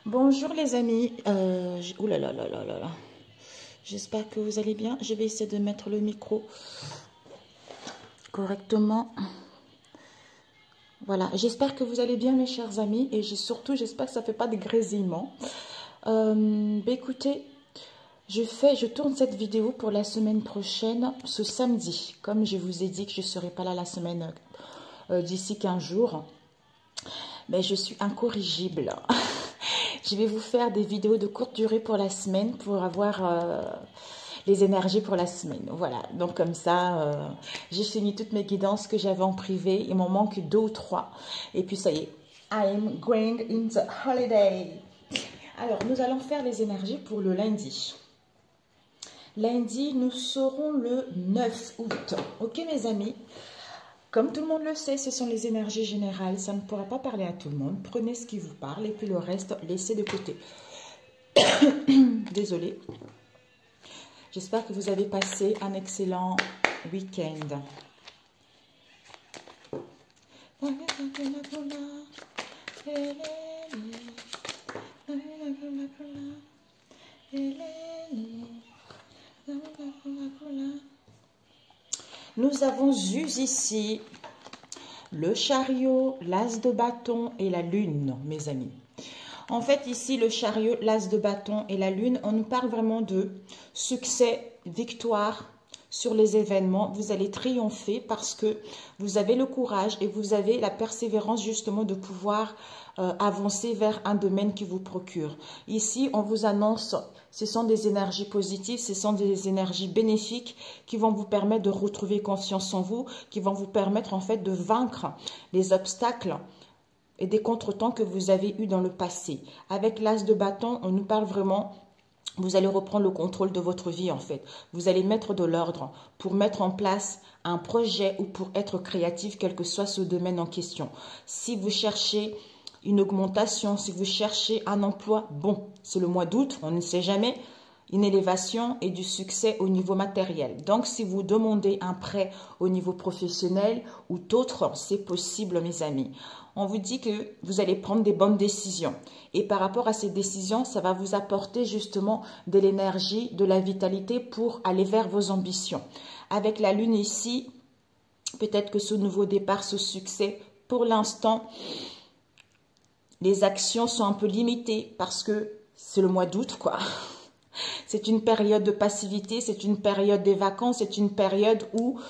Bonjour les amis, ouh là là là là là là. J'espère que vous allez bien. Je vais essayer de mettre le micro correctement. Voilà, j'espère que vous allez bien mes chers amis et surtout j'espère que ça ne fait pas de grésillement. Écoutez, je tourne cette vidéo pour la semaine prochaine, ce samedi. Comme je vous ai dit que je ne serai pas là la semaine d'ici 15 jours. Mais je suis incorrigible. Je vais vous faire des vidéos de courte durée pour la semaine pour avoir les énergies pour la semaine. Voilà, donc comme ça, j'ai fini toutes mes guidances que j'avais en privé. Il m'en manque 2 ou 3. Et puis ça y est, I'm going in the holiday. Alors, nous allons faire les énergies pour le lundi. Lundi, nous serons le 9 août. Ok mes amis? Comme tout le monde le sait, ce sont les énergies générales. Ça ne pourra pas parler à tout le monde. Prenez ce qui vous parle et puis le reste, laissez de côté. Désolée. J'espère que vous avez passé un excellent week-end. Nous avons eu ici le chariot, l'as de bâton et la lune, mes amis. En fait, ici, le chariot, l'as de bâton et la lune, on nous parle vraiment de succès, victoire sur les événements. Vous allez triompher parce que vous avez le courage et vous avez la persévérance justement de pouvoir avancer vers un domaine qui vous procure. Ici, on vous annonce, ce sont des énergies positives, ce sont des énergies bénéfiques qui vont vous permettre de retrouver confiance en vous, qui vont vous permettre en fait de vaincre les obstacles et des contretemps que vous avez eus dans le passé. Avec l'as de bâton, on nous parle vraiment, vous allez reprendre le contrôle de votre vie en fait. Vous allez mettre de l'ordre pour mettre en place un projet ou pour être créatif, quel que soit ce domaine en question. Si vous cherchez une augmentation, si vous cherchez un emploi, bon, c'est le mois d'août, on ne sait jamais, une élévation et du succès au niveau matériel. Donc, si vous demandez un prêt au niveau professionnel ou d'autres, c'est possible, mes amis. On vous dit que vous allez prendre des bonnes décisions. Et par rapport à ces décisions, ça va vous apporter justement de l'énergie, de la vitalité pour aller vers vos ambitions. Avec la lune ici, peut-être que ce nouveau départ, ce succès, pour l'instant, les actions sont un peu limitées parce que c'est le mois d'août, quoi. C'est une période de passivité, c'est une période des vacances, c'est une période où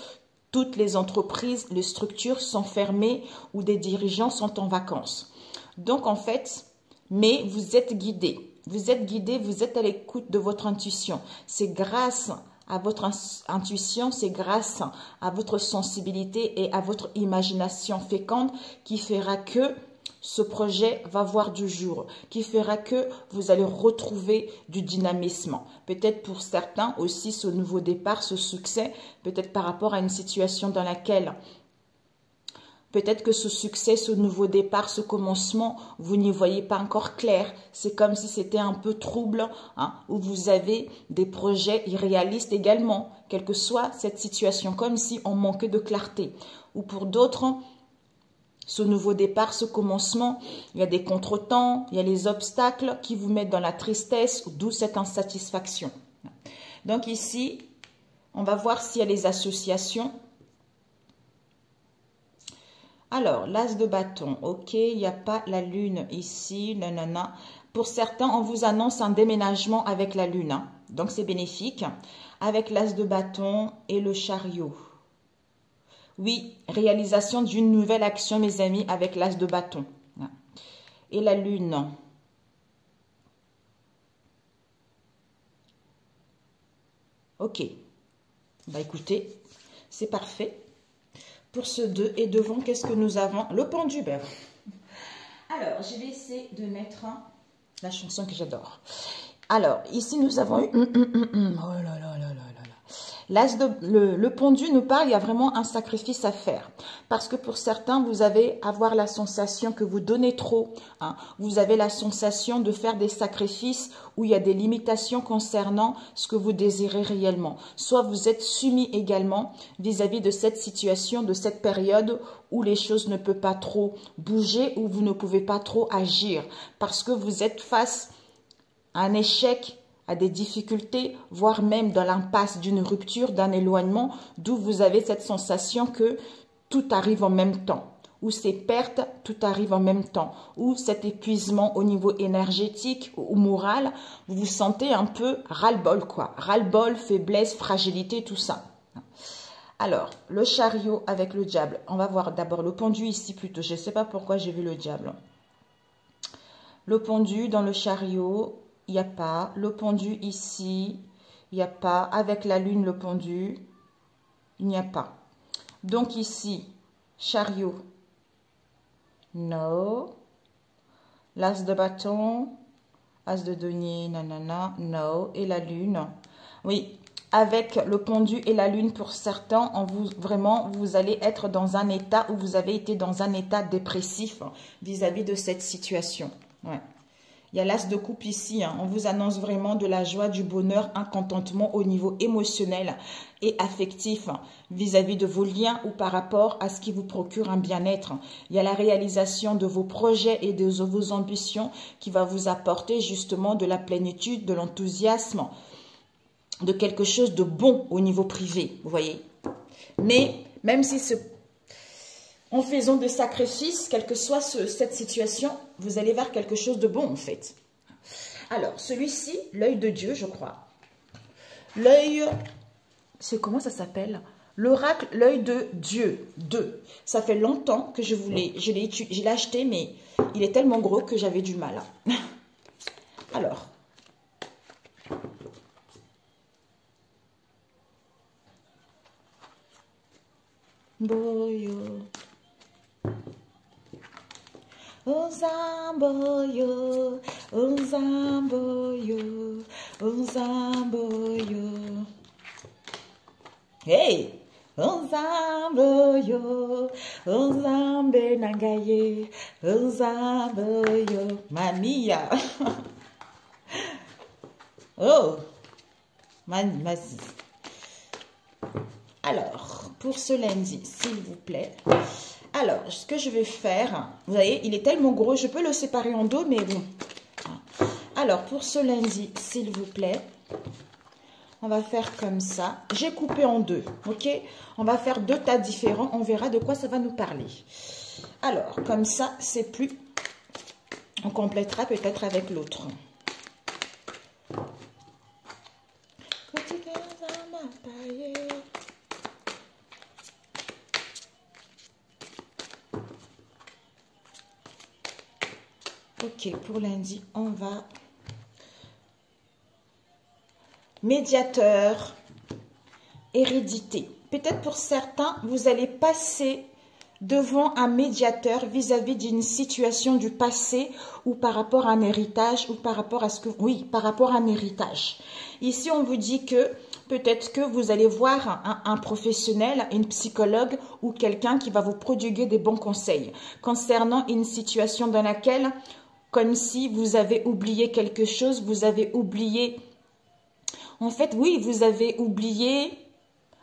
toutes les entreprises, les structures sont fermées, où des dirigeants sont en vacances. Donc, en fait, mais vous êtes guidés. Vous êtes guidés, vous êtes à l'écoute de votre intuition. C'est grâce à votre intuition, c'est grâce à votre sensibilité et à votre imagination féconde qui fera que ce projet va voir du jour, qui fera que vous allez retrouver du dynamisme. Peut-être pour certains aussi ce nouveau départ, ce succès, peut-être par rapport à une situation dans laquelle peut-être que ce succès, ce nouveau départ, ce commencement, vous n'y voyez pas encore clair. C'est comme si c'était un peu trouble, hein, où vous avez des projets irréalistes également, quelle que soit cette situation, comme si on manquait de clarté. Ou pour d'autres, ce nouveau départ, ce commencement, il y a des contretemps, il y a les obstacles qui vous mettent dans la tristesse, d'où cette insatisfaction. Donc ici, on va voir s'il y a les associations. Alors, l'as de bâton, ok, il n'y a pas la lune ici, nanana. Pour certains, on vous annonce un déménagement avec la lune, hein. Donc c'est bénéfique. Avec l'as de bâton et le chariot. Oui, réalisation d'une nouvelle action, mes amis, avec l'as de bâton. Et la lune. Ok. Bah écoutez, c'est parfait. Pour ce 2 et devant, qu'est-ce que nous avons? Le pendule. Alors, je vais essayer de mettre la chanson que j'adore. Alors, ici, nous avons eu... Oh là là là là là là. Le pendu nous parle, il y a vraiment un sacrifice à faire. Parce que pour certains, vous allez avoir la sensation que vous donnez trop. Hein. Vous avez la sensation de faire des sacrifices où il y a des limitations concernant ce que vous désirez réellement. Soit vous êtes soumis également vis-à-vis de cette situation, de cette période où les choses ne peuvent pas trop bouger, où vous ne pouvez pas trop agir. Parce que vous êtes face à un échec, à des difficultés, voire même dans l'impasse d'une rupture, d'un éloignement, d'où vous avez cette sensation que tout arrive en même temps, ou ces pertes, tout arrive en même temps, ou cet épuisement au niveau énergétique ou moral, vous vous sentez un peu ras-le-bol, quoi. Ras-le-bol, faiblesse, fragilité, tout ça. Alors, le chariot avec le diable. On va voir d'abord le pendu ici plutôt. Je ne sais pas pourquoi j'ai vu le diable. Le pendu dans le chariot, il n'y a pas. Le pendu ici, il n'y a pas. Avec la lune, le pendu, il n'y a pas. Donc ici, chariot, no. L'as de bâton, as de denier, nanana, no. Et la lune, oui. Avec le pendu et la lune, pour certains, vraiment, vous allez être dans un état où vous avez été dans un état dépressif vis-à-vis de cette situation. Ouais. Il y a l'as de coupe ici, hein. On vous annonce vraiment de la joie, du bonheur, un contentement au niveau émotionnel et affectif vis-à-vis de vos liens ou par rapport à ce qui vous procure un bien-être. Il y a la réalisation de vos projets et de vos ambitions qui va vous apporter justement de la plénitude, de l'enthousiasme, de quelque chose de bon au niveau privé, vous voyez. Mais même si en faisant des sacrifices, quelle que soit cette situation, vous allez vers quelque chose de bon en fait. Alors, celui-ci, l'œil de Dieu, je crois. L'œil, c'est comment ça s'appelle? L'oracle, l'œil de Dieu, 2. Ça fait longtemps que je l'ai acheté, mais il est tellement gros que j'avais du mal. Alors. Boyo. Ozamboyo, Ozamboyo, Ozamboyo. Hey! Ozamboyo, Ozambe nangaye, Ozamboyo. Mamia. Oh! Vas-y. Alors, pour ce lundi, s'il vous plaît. Alors, ce que je vais faire, vous voyez, il est tellement gros, je peux le séparer en deux, mais bon. Alors, pour ce lundi, s'il vous plaît, on va faire comme ça. J'ai coupé en deux, ok? On va faire 2 tas différents, on verra de quoi ça va nous parler. Alors, comme ça, c'est plus... On complétera peut-être avec l'autre. Ok, pour lundi, on va... Médiateur, hérédité. Peut-être pour certains, vous allez passer devant un médiateur vis-à-vis d'une situation du passé ou par rapport à un héritage ou par rapport à ce que... Oui, par rapport à un héritage. Ici, on vous dit que peut-être que vous allez voir un professionnel, une psychologue ou quelqu'un qui va vous prodiguer des bons conseils concernant une situation dans laquelle... Comme si vous avez oublié quelque chose, vous avez oublié... En fait, oui, vous avez oublié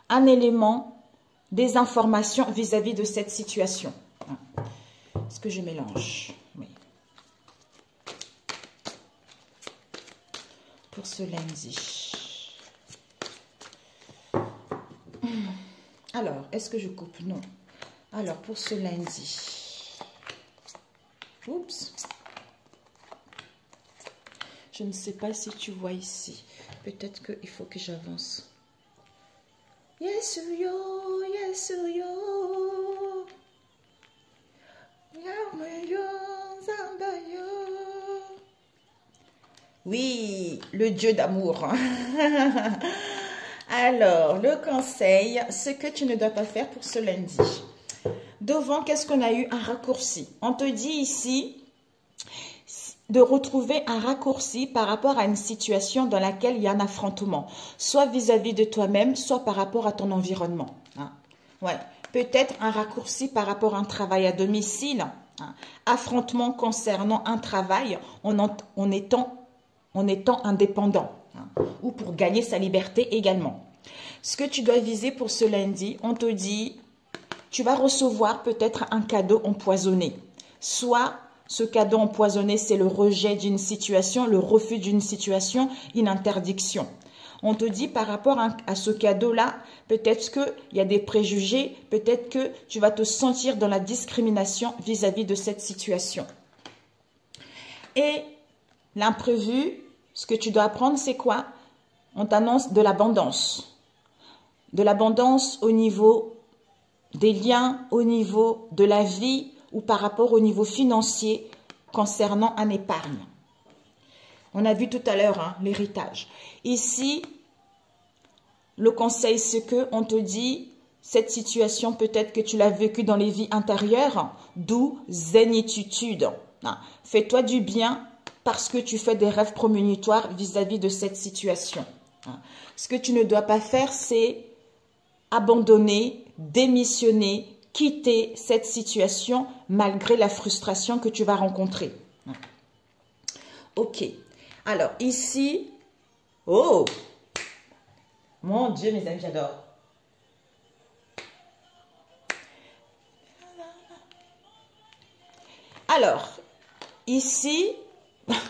un élément, des informations vis-à-vis de cette situation. Est-ce que je mélange? Oui. Pour ce lundi. Alors, est-ce que je coupe? Non. Alors, pour ce lundi. Oups. Je ne sais pas si tu vois ici. Peut-être qu'il faut que j'avance. Yes, yo, yes, yo. Oui, le Dieu d'amour. Alors, le conseil, ce que tu ne dois pas faire pour ce lundi. Devant, qu'est-ce qu'on a eu? Un raccourci. On te dit ici... de retrouver un raccourci par rapport à une situation dans laquelle il y a un affrontement, soit vis-à-vis de toi-même, soit par rapport à ton environnement. Hein. Ouais. Peut-être un raccourci par rapport à un travail à domicile, hein. Affrontement concernant un travail en étant indépendant, hein, ou pour gagner sa liberté également. Ce que tu dois viser pour ce lundi, on te dit, tu vas recevoir peut-être un cadeau empoisonné. Soit ce cadeau empoisonné, c'est le rejet d'une situation, le refus d'une situation, une interdiction. On te dit par rapport à ce cadeau-là, peut-être qu'il y a des préjugés, peut-être que tu vas te sentir dans la discrimination vis-à-vis de cette situation. Et l'imprévu, ce que tu dois apprendre, c'est quoi? On t'annonce de l'abondance. De l'abondance au niveau des liens, au niveau de la vie ou par rapport au niveau financier concernant un épargne. On a vu tout à l'heure hein, l'héritage. Ici, le conseil, c'est que on te dit, cette situation, peut-être que tu l'as vécue dans les vies antérieures, d'où zénitude. Fais-toi du bien parce que tu fais des rêves prémonitoires vis-à-vis de cette situation. Ce que tu ne dois pas faire, c'est abandonner, démissionner, quitter cette situation malgré la frustration que tu vas rencontrer. Ok. Alors, ici, oh, mon Dieu, mes amis, j'adore. Alors, ici,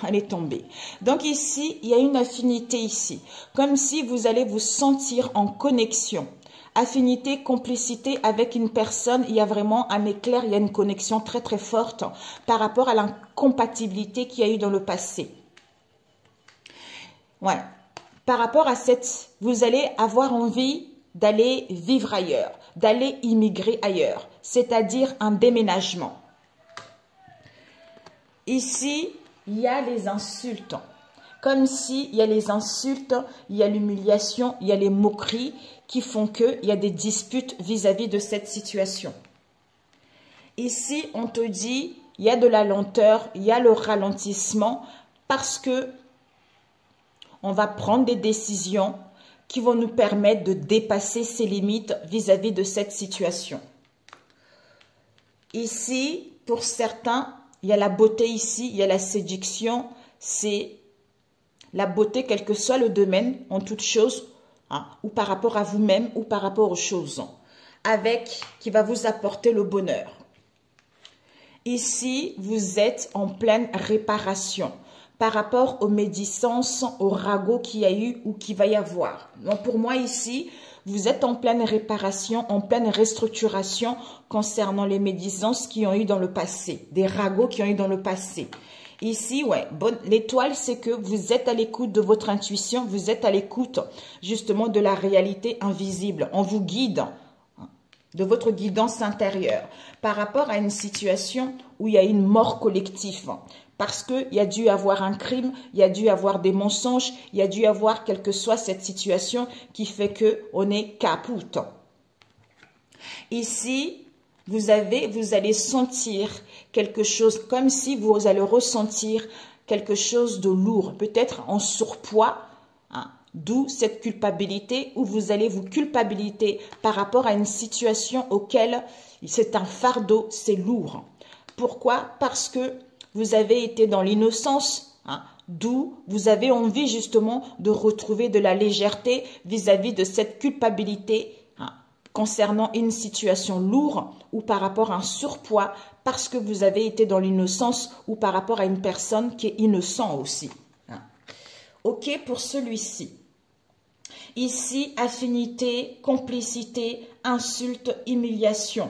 elle est tombée. Donc ici, il y a une affinité ici. Comme si vous allez vous sentir en connexion. Affinité, complicité avec une personne, il y a vraiment un éclair, il y a une connexion très très forte par rapport à l'incompatibilité qu'il y a eu dans le passé. Ouais. Par rapport à cette, vous allez avoir envie d'aller vivre ailleurs, d'aller immigrer ailleurs, c'est-à-dire un déménagement. Ici, il y a les insultes. Comme s'il y a les insultes, il y a l'humiliation, il y a les moqueries qui font qu'il y a des disputes vis-à-vis de cette situation. Ici, on te dit, il y a de la lenteur, il y a le ralentissement parce que on va prendre des décisions qui vont nous permettre de dépasser ces limites vis-à-vis de cette situation. Ici, pour certains, il y a la beauté ici, il y a la séduction, c'est la beauté, quel que soit le domaine, en toute chose, hein, ou par rapport à vous-même, ou par rapport aux choses, qui va vous apporter le bonheur. Ici, vous êtes en pleine réparation par rapport aux médisances, aux ragots qu'il y a eu ou qu'il va y avoir. Donc pour moi ici, vous êtes en pleine réparation, en pleine restructuration concernant les médisances qui ont eu dans le passé, des ragots qui ont eu dans le passé. Ici, ouais, l'étoile, c'est que vous êtes à l'écoute de votre intuition, vous êtes à l'écoute justement de la réalité invisible. On vous guide de votre guidance intérieure par rapport à une situation où il y a une mort collective. Parce qu'il y a dû avoir un crime, il y a dû avoir des mensonges, il y a dû avoir quelle que soit cette situation qui fait qu'on est capoute. Ici, vous allez sentir quelque chose, comme si vous allez ressentir quelque chose de lourd, peut-être en surpoids, hein, d'où cette culpabilité, où vous allez vous culpabiliser par rapport à une situation auquel c'est un fardeau, c'est lourd. Pourquoi? Parce que vous avez été dans l'innocence, hein, d'où vous avez envie justement de retrouver de la légèreté vis-à-vis de cette culpabilité hein, concernant une situation lourde ou par rapport à un surpoids parce que vous avez été dans l'innocence ou par rapport à une personne qui est innocente aussi. Hein. Ok pour celui-ci. Ici, affinité, complicité, insulte, humiliation.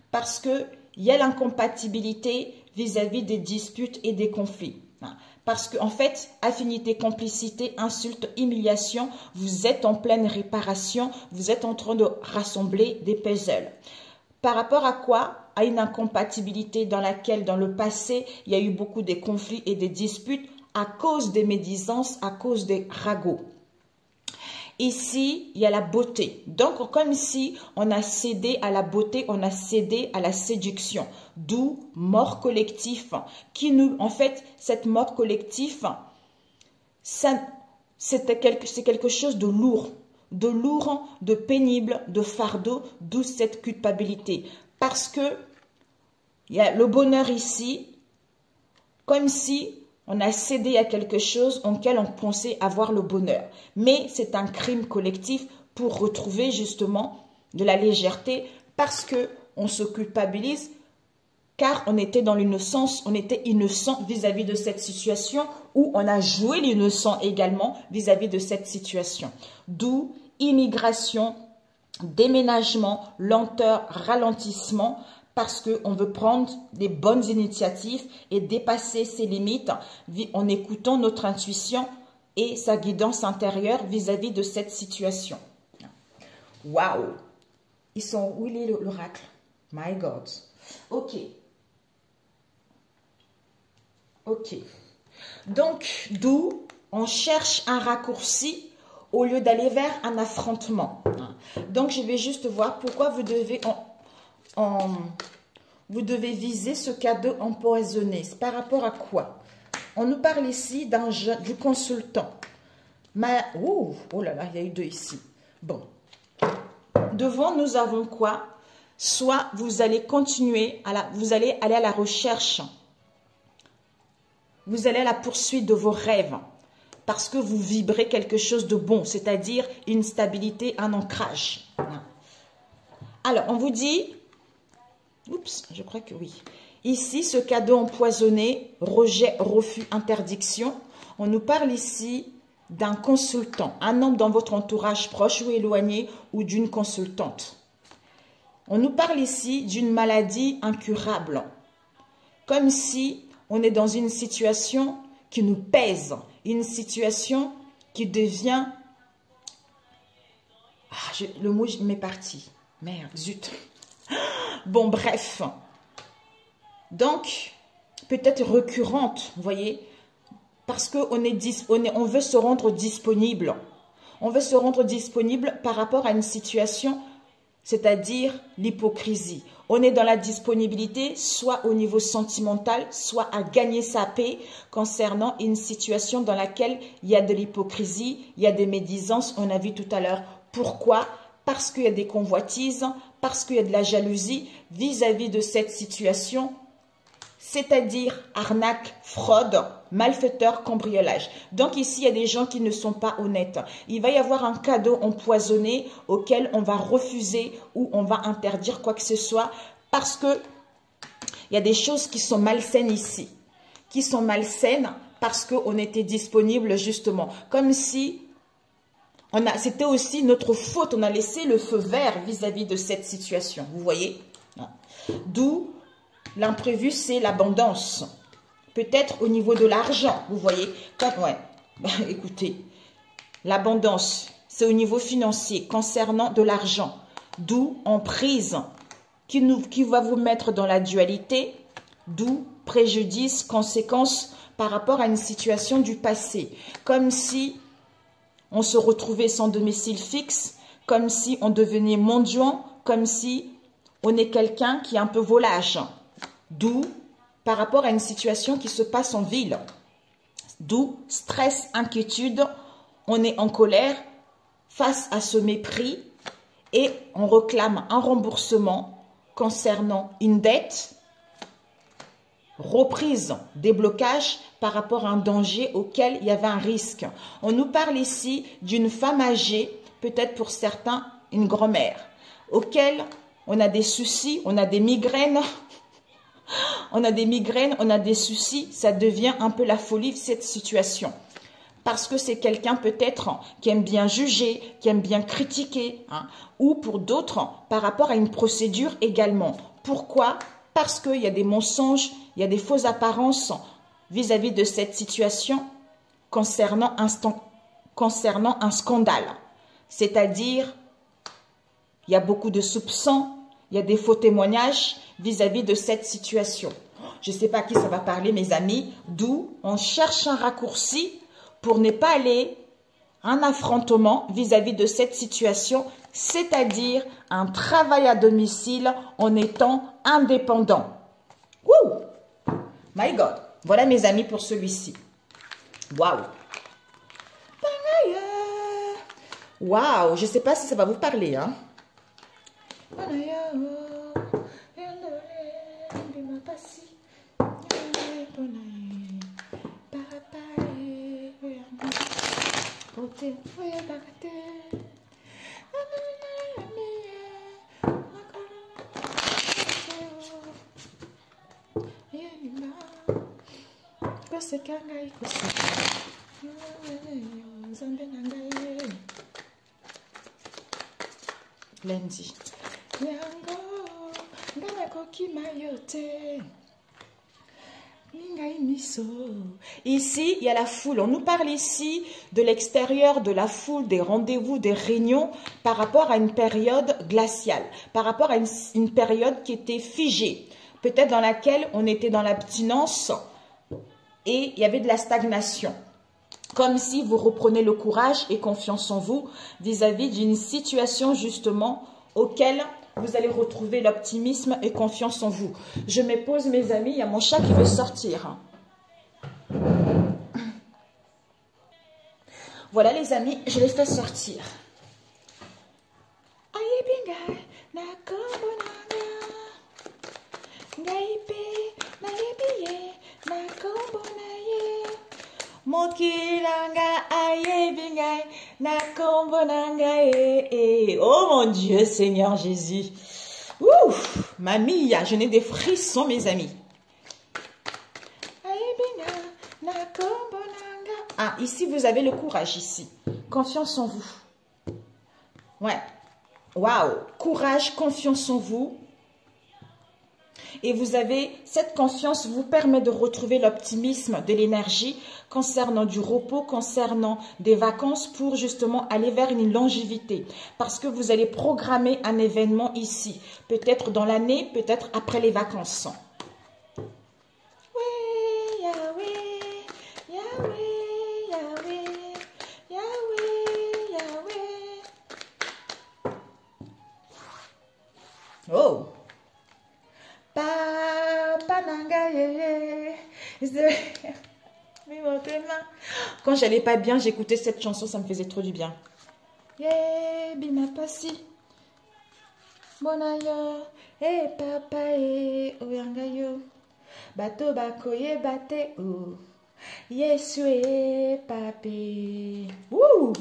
Parce qu'il y a l'incompatibilité vis-à-vis des disputes et des conflits. Parce qu'en fait, affinité, complicité, insulte, humiliation, vous êtes en pleine réparation, vous êtes en train de rassembler des puzzles. Par rapport à quoi? À une incompatibilité dans laquelle, dans le passé, il y a eu beaucoup de conflits et des disputes à cause des médisances, à cause des ragots. Ici, il y a la beauté. Donc, comme si on a cédé à la beauté, on a cédé à la séduction. D'où mort collectif. En fait, cette mort collectif, c'est quelque chose de lourd, de pénible, de fardeau, d'où cette culpabilité. Parce que il y a le bonheur ici, comme si on a cédé à quelque chose auquel on pensait avoir le bonheur. Mais c'est un crime collectif pour retrouver justement de la légèreté parce qu'on se culpabilise car on était dans l'innocence, on était innocent vis-à-vis de cette situation ou on a joué l'innocent également vis-à-vis de cette situation. D'où immigration, déménagement, lenteur, ralentissement, parce qu'on veut prendre des bonnes initiatives et dépasser ses limites en écoutant notre intuition et sa guidance intérieure vis-à-vis de cette situation. Waouh! Où il est l'oracle? My God. Ok. Ok. Donc, d'où on cherche un raccourci au lieu d'aller vers un affrontement. Donc, je vais juste voir pourquoi vous devez... vous devez viser ce cadeau empoisonné. C'est par rapport à quoi? On nous parle ici du consultant. Oh là là, il y a eu 2 ici. Bon. Devant, nous avons quoi? Soit vous allez continuer, vous allez aller à la recherche. Vous allez à la poursuite de vos rêves. Parce que vous vibrez quelque chose de bon, c'est-à-dire une stabilité, un ancrage. Alors, on vous dit... Oups, je crois que oui. Ici, ce cadeau empoisonné, rejet, refus, interdiction. On nous parle ici d'un consultant, un homme dans votre entourage proche ou éloigné ou d'une consultante. On nous parle ici d'une maladie incurable. Comme si on est dans une situation qui nous pèse, une situation qui devient... le mot m'est parti. Merde, zut. Bon, bref. Donc, peut-être récurrente, vous voyez, parce qu'on on veut se rendre disponible. On veut se rendre disponible par rapport à une situation, c'est-à-dire l'hypocrisie. On est dans la disponibilité, soit au niveau sentimental, soit à gagner sa paix concernant une situation dans laquelle il y a de l'hypocrisie, il y a des médisances, on a vu tout à l'heure. Pourquoi ? Parce qu'il y a des convoitises, parce qu'il y a de la jalousie vis-à-vis de cette situation, c'est-à-dire arnaque, fraude, malfaiteur, cambriolage. Donc ici, il y a des gens qui ne sont pas honnêtes. Il va y avoir un cadeau empoisonné auquel on va refuser ou on va interdire quoi que ce soit parce que il y a des choses qui sont malsaines ici, qui sont malsaines parce qu'on était disponible justement, comme si c'était aussi notre faute, on a laissé le feu vert vis-à-vis de cette situation, vous voyez? D'où l'imprévu, c'est l'abondance. Peut-être au niveau de l'argent, vous voyez? Écoutez, l'abondance, c'est au niveau financier, concernant de l'argent. D'où emprise, qui va vous mettre dans la dualité, d'où préjudice, conséquence par rapport à une situation du passé. Comme si on se retrouvait sans domicile fixe, comme si on devenait mendiant, comme si on est quelqu'un qui est un peu volage. D'où, par rapport à une situation qui se passe en ville. D'où stress, inquiétude, on est en colère face à ce mépris et on réclame un remboursement concernant une dette, reprise, déblocage par rapport à un danger auquel il y avait un risque. On nous parle ici d'une femme âgée, peut-être pour certains une grand-mère, auquel on a des soucis, on a des migraines, on a des soucis, ça devient un peu la folie cette situation. Parce que c'est quelqu'un peut-être qui aime bien juger, qui aime bien critiquer, ou pour d'autres, par rapport à une procédure également. Pourquoi ? Parce qu'il y a des mensonges, il y a des fausses apparences vis-à-vis de cette situation concernant un scandale. C'est-à-dire, il y a beaucoup de soupçons, il y a des faux témoignages vis-à-vis de cette situation. Je ne sais pas à qui ça va parler, mes amis, d'où on cherche un raccourci pour ne pas aller un affrontement vis-à-vis de cette situation, c'est-à-dire un travail à domicile en étant indépendant. Wouh! My God! Voilà mes amis pour celui-ci. Waouh! Waouh! Je ne sais pas si ça va vous parler, hein? Lundi. Ici, il y a la foule. On nous parle ici de l'extérieur, de la foule, des rendez-vous, des réunions par rapport à une période glaciale, par rapport à une période qui était figée, peut-être dans laquelle on était dans l'abstinence et il y avait de la stagnation. Comme si vous reprenez le courage et confiance en vous vis-à-vis d'une situation justement auquel vous allez retrouver l'optimisme et confiance en vous. Je me pose mes amis, il y a mon chat qui veut sortir. Voilà les amis, je les fais sortir. Oh mon Dieu, Seigneur Jésus. Ouf, mamie, je n'ai des frissons, mes amis. Ah, ici, vous avez le courage, ici. Confiance en vous. Ouais. Waouh. Courage, confiance en vous. Et vous avez, cette confiance vous permet de retrouver l'optimisme, de l'énergie concernant du repos, concernant des vacances pour justement aller vers une longévité. Parce que vous allez programmer un événement ici, peut-être dans l'année, peut-être après les vacances. Oh! Quand j'allais pas bien, j'écoutais cette chanson, ça me faisait trop du bien. Bato bakoye bate o Yesue pape. Wouh!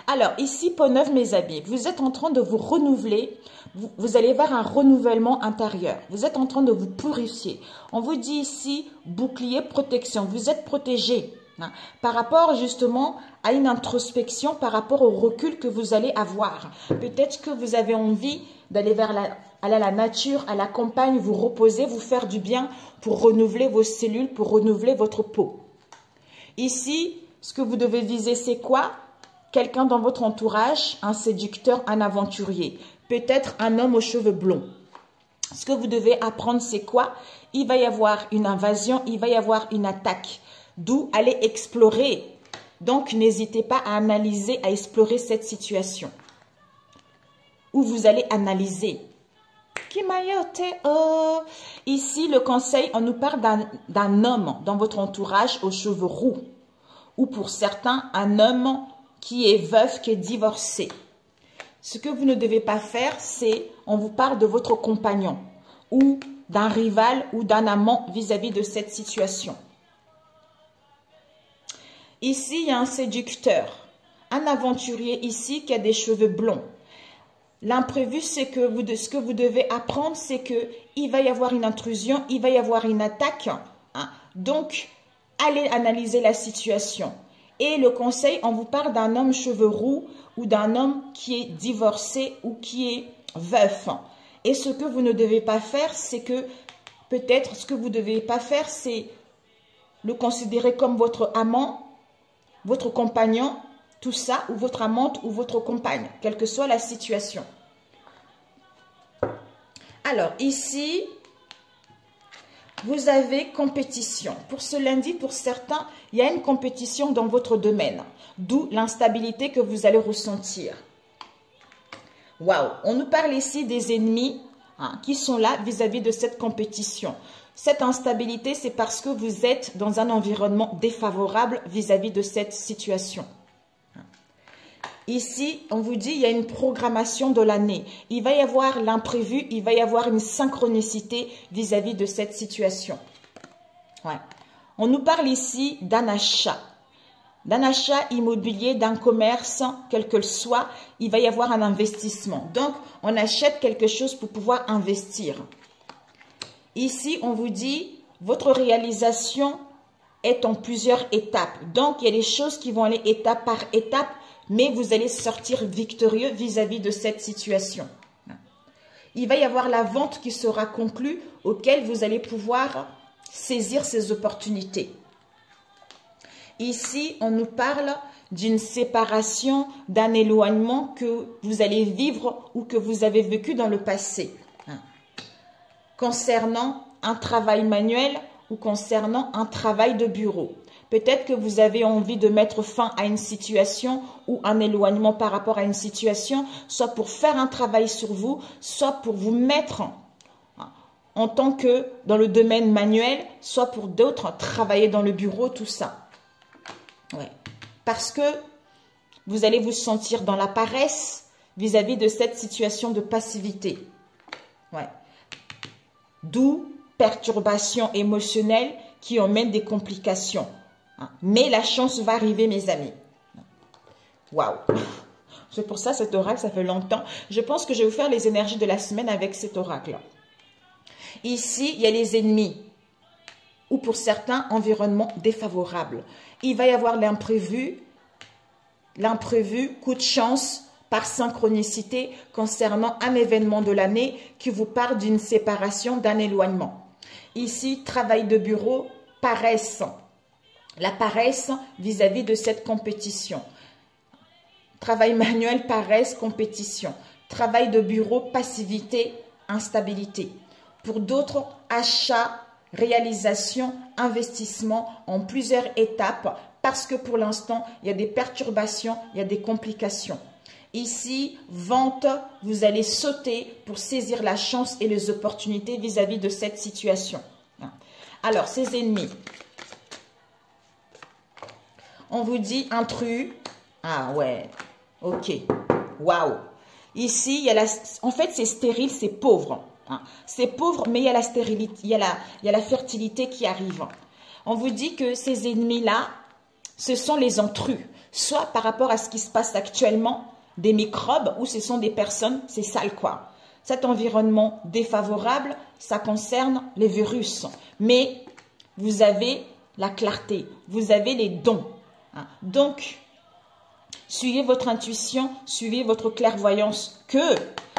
Alors, ici, peau neuve, mes amis, vous êtes en train de vous renouveler. Vous allez vers un renouvellement intérieur. Vous êtes en train de vous purifier. On vous dit ici, bouclier, protection. Vous êtes protégé hein, par rapport justement à une introspection, par rapport au recul que vous allez avoir. Peut-être que vous avez envie d'aller vers la nature, à la campagne, vous reposer, vous faire du bien pour renouveler vos cellules, pour renouveler votre peau. Ici, ce que vous devez viser, c'est quoi? Quelqu'un dans votre entourage, un séducteur, un aventurier. Peut-être un homme aux cheveux blonds. Ce que vous devez apprendre, c'est quoi? Il va y avoir une invasion, il va y avoir une attaque. D'où aller explorer. Donc, n'hésitez pas à analyser, à explorer cette situation. Où vous allez analyser. Oh. Ici, le conseil, on nous parle d'un homme dans votre entourage aux cheveux roux. Ou pour certains, un homme qui est veuf, qui est divorcé. Ce que vous ne devez pas faire, c'est, on vous parle de votre compagnon ou d'un rival ou d'un amant vis-à-vis de cette situation. Ici, il y a un séducteur, un aventurier ici qui a des cheveux blonds. L'imprévu, c'est que ce que vous devez apprendre, c'est qu'il va y avoir une intrusion, il va y avoir une attaque. Hein. Donc, allez analyser la situation. Et le conseil, on vous parle d'un homme cheveux roux ou d'un homme qui est divorcé ou qui est veuf. Et ce que vous ne devez pas faire, c'est que peut-être ce que vous ne devez pas faire, c'est le considérer comme votre amant, votre compagnon, tout ça, ou votre amante ou votre compagne, quelle que soit la situation. Alors, ici, vous avez compétition. Pour ce lundi, pour certains, il y a une compétition dans votre domaine, d'où l'instabilité que vous allez ressentir. Waouh! On nous parle ici des ennemis qui sont là vis-à-vis de cette compétition. Cette instabilité, c'est parce que vous êtes dans un environnement défavorable vis-à-vis de cette situation. Ici, on vous dit, il y a une programmation de l'année. Il va y avoir l'imprévu, il va y avoir une synchronicité vis-à-vis de cette situation. Ouais. On nous parle ici d'un achat immobilier, d'un commerce, quel que soit. Il va y avoir un investissement. Donc, on achète quelque chose pour pouvoir investir. Ici, on vous dit, votre réalisation est en plusieurs étapes. Donc, il y a des choses qui vont aller étape par étape, mais vous allez sortir victorieux vis-à-vis de cette situation. Il va y avoir la vente qui sera conclue, auquel vous allez pouvoir saisir ces opportunités. Ici, on nous parle d'une séparation, d'un éloignement que vous allez vivre ou que vous avez vécu dans le passé. Concernant un travail manuel ou concernant un travail de bureau. Peut-être que vous avez envie de mettre fin à une situation ou un éloignement par rapport à une situation, soit pour faire un travail sur vous, soit pour vous mettre en tant que dans le domaine manuel, soit pour d'autres travailler dans le bureau, tout ça. Ouais. Parce que vous allez vous sentir dans la paresse vis-à-vis de cette situation de passivité. Ouais. D'où perturbation émotionnelle qui emmène des complications. Mais la chance va arriver, mes amis. Waouh! C'est pour ça, cet oracle, ça fait longtemps. Je pense que je vais vous faire les énergies de la semaine avec cet oracle. Ici, il y a les ennemis. Ou pour certains, environnement défavorable. Il va y avoir l'imprévu, coup de chance par synchronicité concernant un événement de l'année qui vous parle d'une séparation, d'un éloignement. Ici, travail de bureau, paresse. La paresse vis-à-vis de cette compétition. Travail manuel, paresse, compétition. Travail de bureau, passivité, instabilité. Pour d'autres, achat, réalisation, investissement en plusieurs étapes parce que pour l'instant, il y a des perturbations, il y a des complications. Ici, vente, vous allez sauter pour saisir la chance et les opportunités vis-à-vis de cette situation. Alors, ces ennemis. On vous dit intrus. Ah ouais, ok. Waouh. Ici, il y a en fait, c'est stérile, c'est pauvre. C'est pauvre, mais il y a la stérilité, il y a la fertilité qui arrive. On vous dit que ces ennemis-là, ce sont les intrus. Soit par rapport à ce qui se passe actuellement, des microbes, ou ce sont des personnes, c'est sale quoi. Cet environnement défavorable, ça concerne les virus. Mais vous avez la clarté, vous avez les dons. Donc, suivez votre intuition, suivez votre clairvoyance, que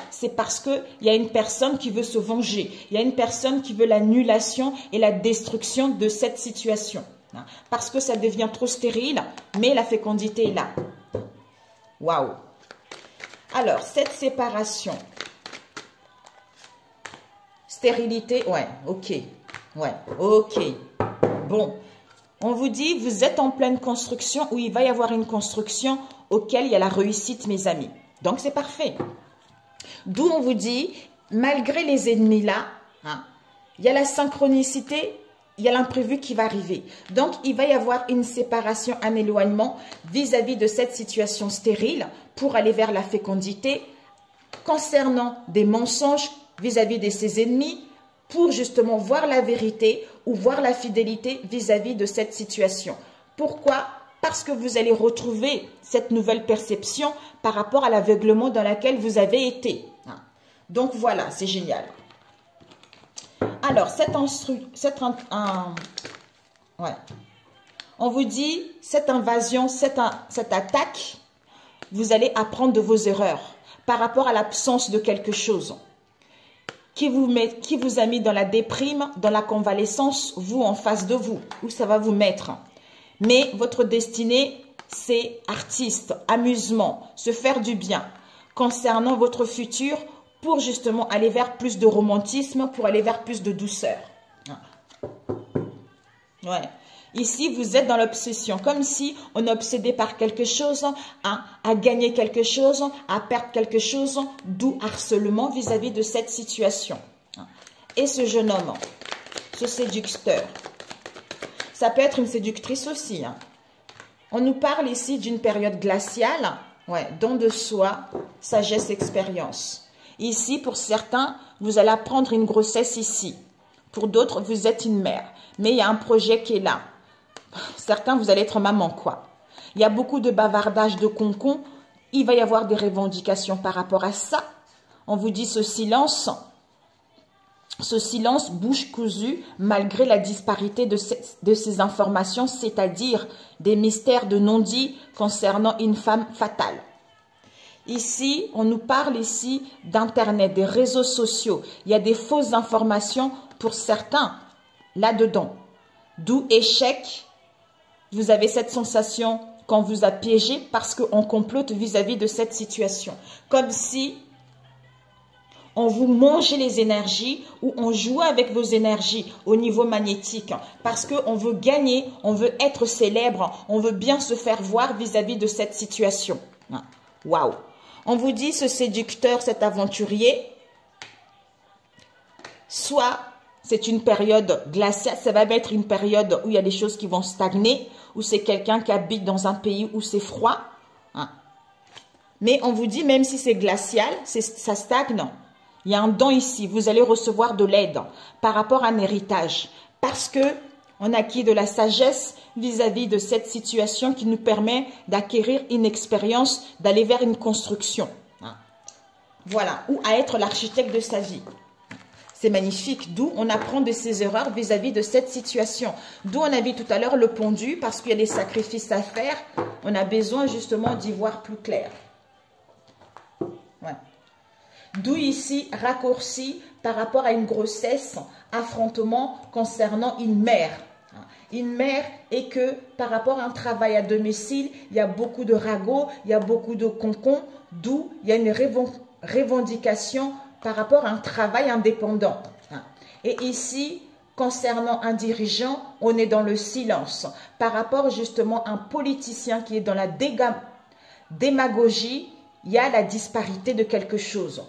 c'est parce qu'il y a une personne qui veut se venger. Il y a une personne qui veut l'annulation et la destruction de cette situation. Parce que ça devient trop stérile, mais la fécondité est là. Waouh! Alors, cette séparation, stérilité, ouais, ok. Ouais, ok. Bon. On vous dit, vous êtes en pleine construction ou il va y avoir une construction auquel il y a la réussite, mes amis. Donc, c'est parfait. D'où on vous dit, malgré les ennemis là, il y a la synchronicité, il y a l'imprévu qui va arriver. Donc, il va y avoir une séparation, un éloignement vis-à-vis de cette situation stérile pour aller vers la fécondité concernant des mensonges vis-à-vis de ses ennemis, pour justement voir la vérité ou voir la fidélité vis-à-vis de cette situation. Pourquoi? Parce que vous allez retrouver cette nouvelle perception par rapport à l'aveuglement dans lequel vous avez été. Donc voilà, c'est génial. Alors, on vous dit, cette invasion, cette attaque, vous allez apprendre de vos erreurs par rapport à l'absence de quelque chose. qui vous a mis dans la déprime, dans la convalescence, vous en face de vous, où ça va vous mettre. Mais votre destinée, c'est artiste, amusement, se faire du bien. Concernant votre futur, pour justement aller vers plus de romantisme, pour aller vers plus de douceur. Ouais. Ici, vous êtes dans l'obsession, comme si on est obsédé par quelque chose, à gagner quelque chose, à perdre quelque chose, d'où harcèlement vis-à-vis de cette situation. Et ce jeune homme, ce séducteur, ça peut être une séductrice aussi. On nous parle ici d'une période glaciale, ouais, don de soi, sagesse, expérience. Ici, pour certains, vous allez apprendre une grossesse ici. Pour d'autres, vous êtes une mère. Mais il y a un projet qui est là. Certains, vous allez être maman, quoi. Il y a beaucoup de bavardage de concon. Il va y avoir des revendications par rapport à ça. On vous dit ce silence, bouche cousue, malgré la disparité de ces informations, c'est-à-dire des mystères de non-dits concernant une femme fatale. Ici, on nous parle ici d'Internet, des réseaux sociaux. Il y a des fausses informations pour certains là-dedans. D'où échec. Vous avez cette sensation qu'on vous a piégé parce qu'on complote vis-à-vis de cette situation. Comme si on vous mangeait les énergies ou on jouait avec vos énergies au niveau magnétique. Parce qu'on veut gagner, on veut être célèbre, on veut bien se faire voir vis-à-vis de cette situation. Waouh! On vous dit ce séducteur, cet aventurier, soit c'est une période glaciale, ça va être une période où il y a des choses qui vont stagner, où c'est quelqu'un qui habite dans un pays où c'est froid. Mais on vous dit, même si c'est glacial, ça stagne. Il y a un don ici, vous allez recevoir de l'aide par rapport à un héritage. Parce que on acquis de la sagesse vis-à-vis de cette situation qui nous permet d'acquérir une expérience, d'aller vers une construction. Voilà, ou à être l'architecte de sa vie. C'est magnifique, d'où on apprend de ses erreurs vis-à-vis de cette situation. D'où on a vu tout à l'heure le pendu, parce qu'il y a des sacrifices à faire. On a besoin justement d'y voir plus clair. Ouais. D'où ici, raccourci par rapport à une grossesse, affrontement concernant une mère. Une mère et que par rapport à un travail à domicile, il y a beaucoup de ragots, il y a beaucoup de concons, d'où il y a une revendication par rapport à un travail indépendant. Et ici, concernant un dirigeant, on est dans le silence. Par rapport justement à un politicien qui est dans la démagogie, il y a la disparité de quelque chose.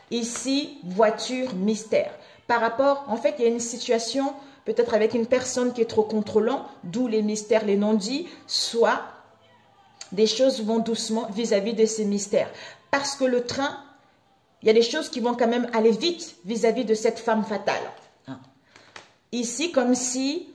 Ici, voiture, mystère. Par rapport, en fait, il y a une situation, peut-être avec une personne qui est trop contrôlant, d'où les mystères, les non-dits, soit des choses vont doucement vis-à-vis de ces mystères. Parce que le train, il y a des choses qui vont quand même aller vite vis-à-vis de cette femme fatale. Ici, comme si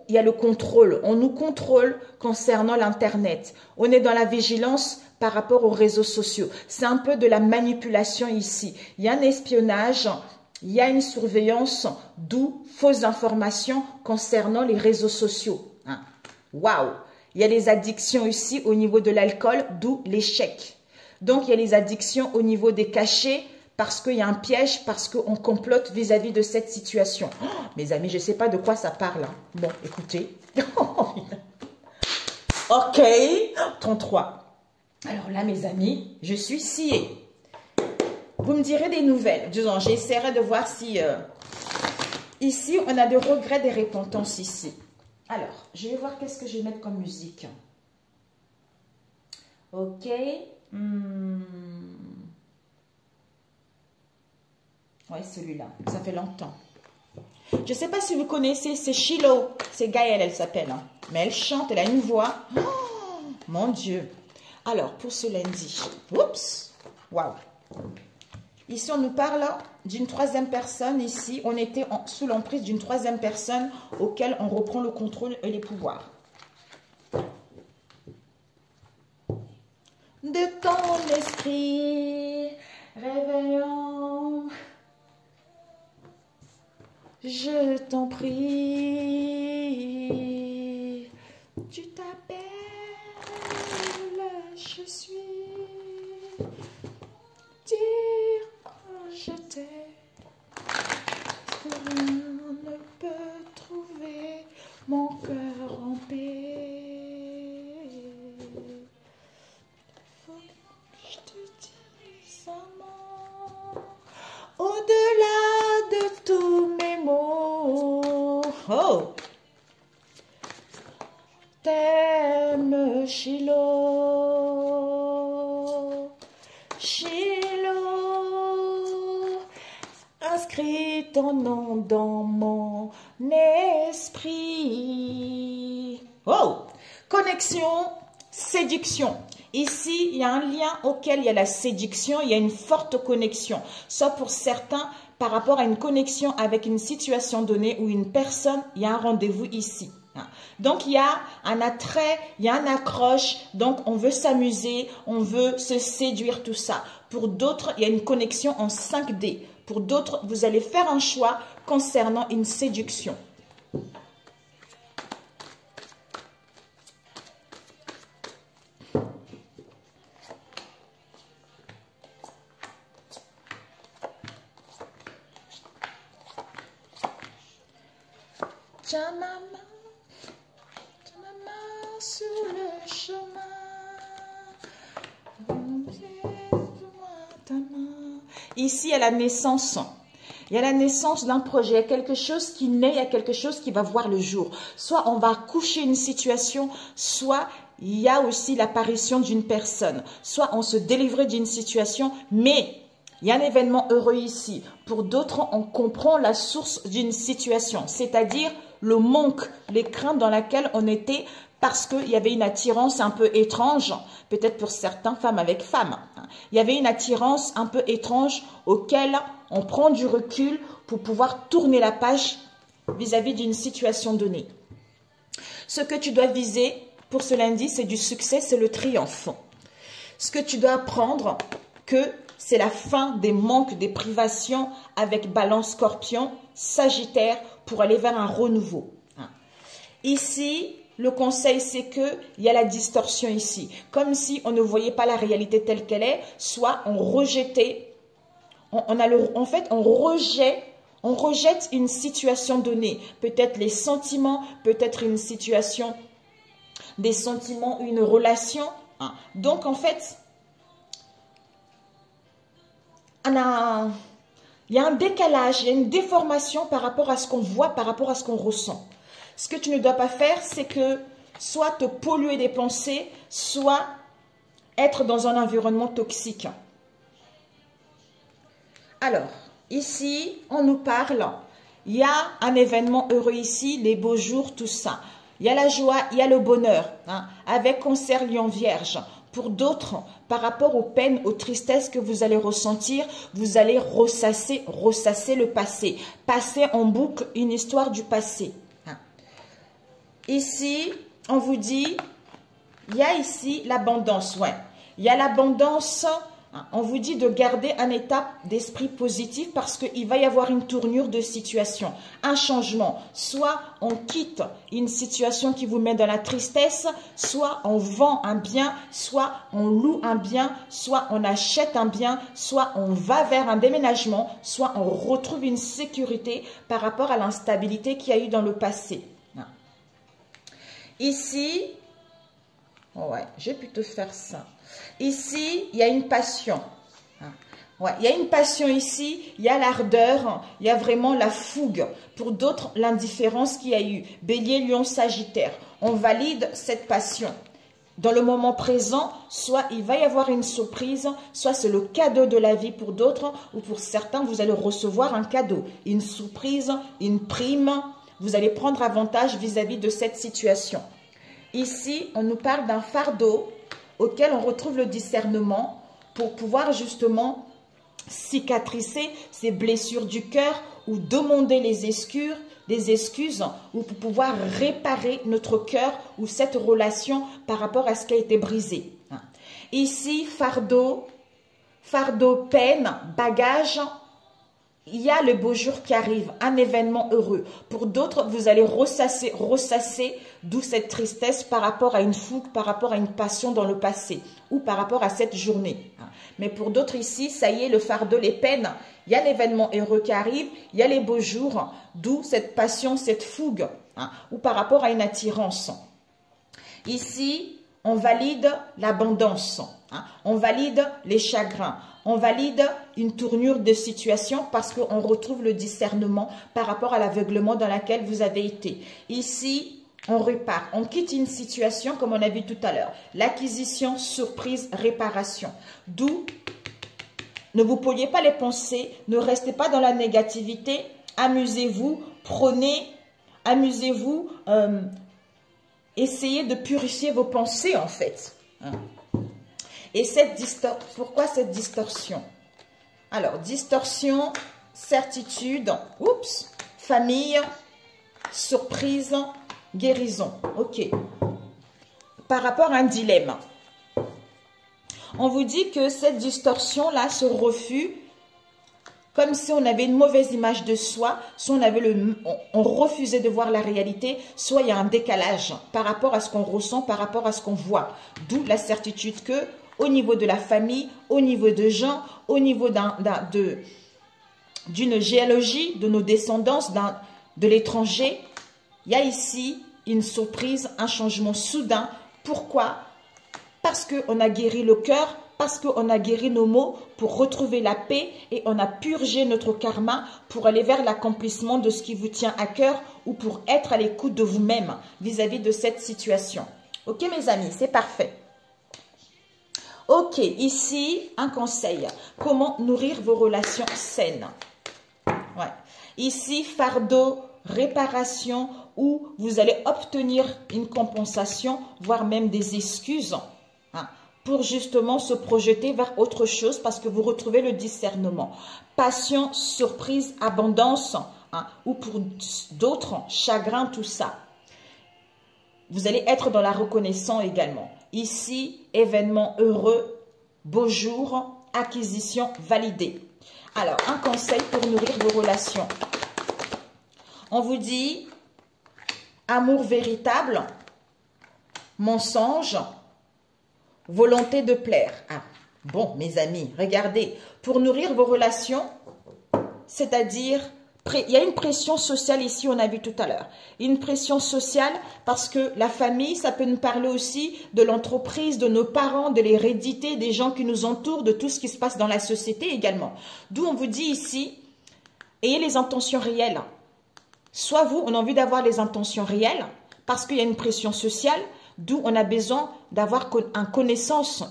il y a le contrôle. On nous contrôle concernant l'Internet. On est dans la vigilance par rapport aux réseaux sociaux. C'est un peu de la manipulation ici. Il y a un espionnage, il y a une surveillance, d'où fausses informations concernant les réseaux sociaux. Waouh! Il y a les addictions ici au niveau de l'alcool, d'où l'échec. Donc, il y a les addictions au niveau des cachets, parce qu'il y a un piège, parce qu'on complote vis-à-vis de cette situation. Oh, mes amis, je ne sais pas de quoi ça parle. Bon, écoutez. Ok, 33. Alors là, mes amis, je suis sciée. Vous me direz des nouvelles. Disons, j'essaierai de voir si... Ici, on a des regrets, des repentances ici. Alors, je vais voir qu'est-ce que je vais mettre comme musique. Ok. Oui, celui-là. Ça fait longtemps. Je ne sais pas si vous connaissez, c'est Chilo. C'est Gaëlle, elle s'appelle. Mais elle chante, elle a une voix. Oh, mon Dieu. Alors, pour ce lundi. Oups. Waouh. Ici, on nous parle d'une troisième personne. Ici, on était sous l'emprise d'une troisième personne auquel on reprend le contrôle et les pouvoirs. De ton esprit, réveillant, je t'en prie, tu t'appelles, je suis, dire je t'aime, mon cœur en paix. Faut que je te dise un mot, au-delà de tous mes mots. Oh! T'aimes Shiloh, Shiloh, inscris ton nom dans mon esprit. Oh! Connexion, séduction. Ici, il y a un lien auquel il y a la séduction, il y a une forte connexion. Soit pour certains, par rapport à une connexion avec une situation donnée ou une personne, il y a un rendez-vous ici. Donc, il y a un attrait, il y a un accroche, donc on veut s'amuser, on veut se séduire, tout ça. Pour d'autres, il y a une connexion en 5D. Pour d'autres, vous allez faire un choix concernant une séduction. Sur le chemin, ta main. Ici, il y a la naissance. Il y a la naissance d'un projet. Il y a quelque chose qui naît, il y a quelque chose qui va voir le jour. Soit on va coucher une situation, soit il y a aussi l'apparition d'une personne. Soit on se délivre d'une situation, mais il y a un événement heureux ici. Pour d'autres, on comprend la source d'une situation, c'est-à-dire le manque, les craintes dans lesquelles on était parce qu'il y avait une attirance un peu étrange, peut-être pour certains, femmes avec femmes. Il y avait une attirance un peu étrange auquel on prend du recul pour pouvoir tourner la page vis-à-vis d'une situation donnée. Ce que tu dois viser pour ce lundi, c'est du succès, c'est le triomphe. Ce que tu dois apprendre, que c'est la fin des manques, des privations avec Balance, Scorpion, Sagittaire pour aller vers un renouveau. Ici, le conseil, c'est qu'il y a la distorsion ici. Comme si on ne voyait pas la réalité telle qu'elle est, soit on rejetait, en fait, on rejette une situation donnée. Peut-être les sentiments, peut-être une situation, des sentiments, une relation. Donc, en fait, il y a un décalage, il y a une déformation par rapport à ce qu'on voit, par rapport à ce qu'on ressent. Ce que tu ne dois pas faire, c'est que soit te polluer des pensées, soit être dans un environnement toxique. Alors, ici, on nous parle, il y a un événement heureux ici, les beaux jours, tout ça. Il y a la joie, il y a le bonheur, avec Cancer, Lion, Vierge. Pour d'autres, par rapport aux peines, aux tristesses que vous allez ressentir, vous allez ressasser le passé. Passer en boucle une histoire du passé. Ici, on vous dit, il y a ici l'abondance, ouais. Il y a l'abondance, on vous dit de garder un état d'esprit positif parce qu'il va y avoir une tournure de situation, un changement. Soit on quitte une situation qui vous met dans la tristesse, soit on vend un bien, soit on loue un bien, soit on achète un bien, soit on va vers un déménagement, soit on retrouve une sécurité par rapport à l'instabilité qu'il y a eu dans le passé. Ici, ouais, j'ai pu te faire ça. Ici, il y a une passion. Ouais, il y a une passion ici, il y a l'ardeur, il y a vraiment la fougue. Pour d'autres, l'indifférence qu'il y a eu. Bélier, Lion, Sagittaire. On valide cette passion. Dans le moment présent, soit il va y avoir une surprise, soit c'est le cadeau de la vie pour d'autres, ou pour certains, vous allez recevoir un cadeau, une surprise, une prime. Vous allez prendre avantage vis-à-vis de cette situation. Ici, on nous parle d'un fardeau auquel on retrouve le discernement pour pouvoir justement cicatriser ces blessures du cœur ou demander les excuses ou pour pouvoir réparer notre cœur ou cette relation par rapport à ce qui a été brisé. Ici, fardeau, peine, bagage. il y a le beau jour qui arrive, un événement heureux. Pour d'autres, vous allez ressasser, d'où cette tristesse par rapport à une fougue, par rapport à une passion dans le passé ou par rapport à cette journée. Mais pour d'autres ici, ça y est, le fardeau, les peines, il y a l'événement heureux qui arrive, il y a les beaux jours, d'où cette passion, cette fougue, ou par rapport à une attirance. Ici, on valide l'abondance, on valide les chagrins, on valide une tournure de situation parce qu'on retrouve le discernement par rapport à l'aveuglement dans lequel vous avez été. Ici, on répare, on quitte une situation comme on a vu tout à l'heure. L'acquisition, surprise, réparation. D'où, ne vous poliez pas les pensées, ne restez pas dans la négativité, amusez-vous, prenez, amusez-vous, essayez de purifier vos pensées en fait. Et pourquoi cette distorsion? Alors, distorsion, certitude, oups, famille, surprise, guérison. Ok. Par rapport à un dilemme. On vous dit que cette distorsion-là, ce refus, comme si on avait une mauvaise image de soi, soit on refusait de voir la réalité, soit il y a un décalage par rapport à ce qu'on ressent, par rapport à ce qu'on voit. D'où la certitude que, au niveau de la famille, au niveau de gens, au niveau d'une géologie, de nos descendances, de l'étranger, il y a ici une surprise, un changement soudain. Pourquoi? Parce qu'on a guéri le cœur, parce qu'on a guéri nos maux pour retrouver la paix et on a purgé notre karma pour aller vers l'accomplissement de ce qui vous tient à cœur ou pour être à l'écoute de vous-même vis-à-vis de cette situation. Ok mes amis, c'est parfait. Ok, ici, un conseil. Comment nourrir vos relations saines? Ouais. Ici, fardeau, réparation, où vous allez obtenir une compensation, voire même des excuses, pour justement se projeter vers autre chose parce que vous retrouvez le discernement. Passion, surprise, abondance, ou pour d'autres, chagrin, tout ça. Vous allez être dans la reconnaissance également. Ici, événement heureux, beau jour, acquisition validée. Alors, un conseil pour nourrir vos relations. On vous dit amour véritable, mensonge, volonté de plaire. Ah, bon, mes amis, regardez. Pour nourrir vos relations, c'est-à-dire, il y a une pression sociale ici, on a vu tout à l'heure. Une pression sociale parce que la famille, ça peut nous parler aussi de l'entreprise, de nos parents, de l'hérédité, des gens qui nous entourent, de tout ce qui se passe dans la société également. D'où on vous dit ici, ayez les intentions réelles. Soit vous, on a envie d'avoir les intentions réelles parce qu'il y a une pression sociale, d'où on a besoin d'avoir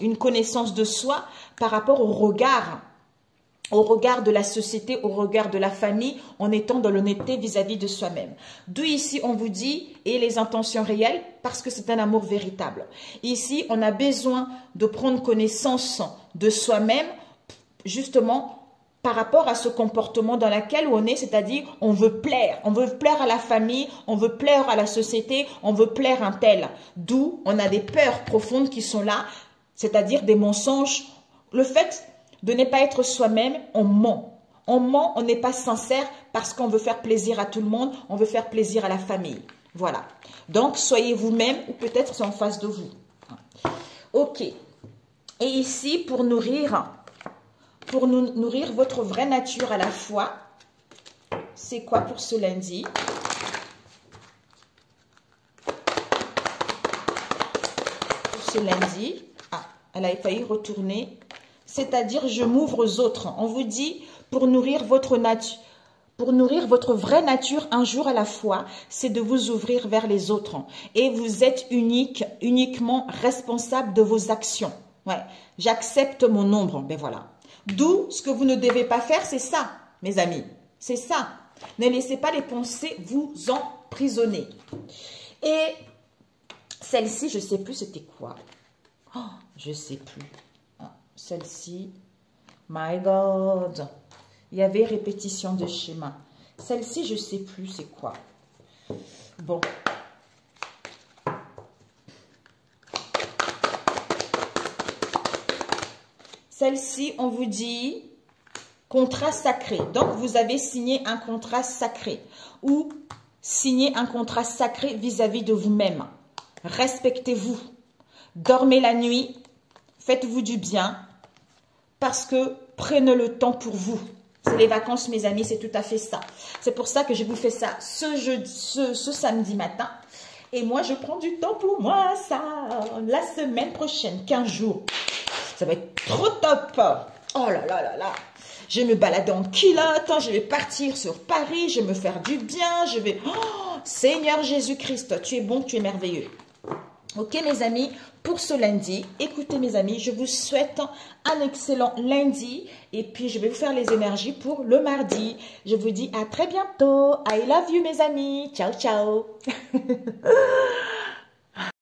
une connaissance de soi par rapport au regard de la société, au regard de la famille, en étant dans l'honnêteté vis-à-vis de soi-même. D'où ici, on vous dit, et les intentions réelles, parce que c'est un amour véritable. Ici, on a besoin de prendre connaissance de soi-même, justement, par rapport à ce comportement dans lequel on est, c'est-à-dire, on veut plaire à la famille, on veut plaire à la société, on veut plaire à un tel. D'où, on a des peurs profondes qui sont là, c'est-à-dire des mensonges. Le fait de ne pas être soi-même, on ment. On ment, on n'est pas sincère parce qu'on veut faire plaisir à tout le monde, on veut faire plaisir à la famille. Voilà. Donc, soyez vous-même ou peut-être c'est en face de vous. Ok. Et ici, pour nourrir votre vraie nature à la fois, c'est quoi pour ce lundi? Pour ce lundi, elle a failli retourner. C'est-à-dire, je m'ouvre aux autres. On vous dit, pour nourrir votre nature, pour nourrir votre vraie nature un jour à la fois, c'est de vous ouvrir vers les autres. Et vous êtes uniquement responsable de vos actions. Ouais, j'accepte mon ombre. Ben voilà. D'où, ce que vous ne devez pas faire, c'est ça, mes amis. C'est ça. Ne laissez pas les pensées vous emprisonner. Et celle-ci, je ne sais plus c'était quoi. Oh, je ne sais plus. Celle-ci, my God, il y avait répétition de schéma. Celle-ci, je ne sais plus c'est quoi. Bon. Celle-ci, on vous dit Contrat sacré. Donc, vous avez signé un contrat sacré ou signé un contrat sacré vis-à-vis de vous-même. Respectez-vous. Dormez la nuit. Faites-vous du bien parce que prenez le temps pour vous. C'est les vacances, mes amis, c'est tout à fait ça. C'est pour ça que je vous fais ça ce samedi matin. Et moi, je prends du temps pour moi, ça. La semaine prochaine, 15 jours. Ça va être trop top. Oh là là là là. Je vais me balader en culotte. Je vais partir sur Paris. Je vais me faire du bien. Je vais... Oh, Seigneur Jésus-Christ, tu es bon, tu es merveilleux. Ok, mes amis, pour ce lundi, écoutez, mes amis, je vous souhaite un excellent lundi. Et puis, je vais vous faire les énergies pour le mardi. Je vous dis à très bientôt. I love you, mes amis. Ciao, ciao.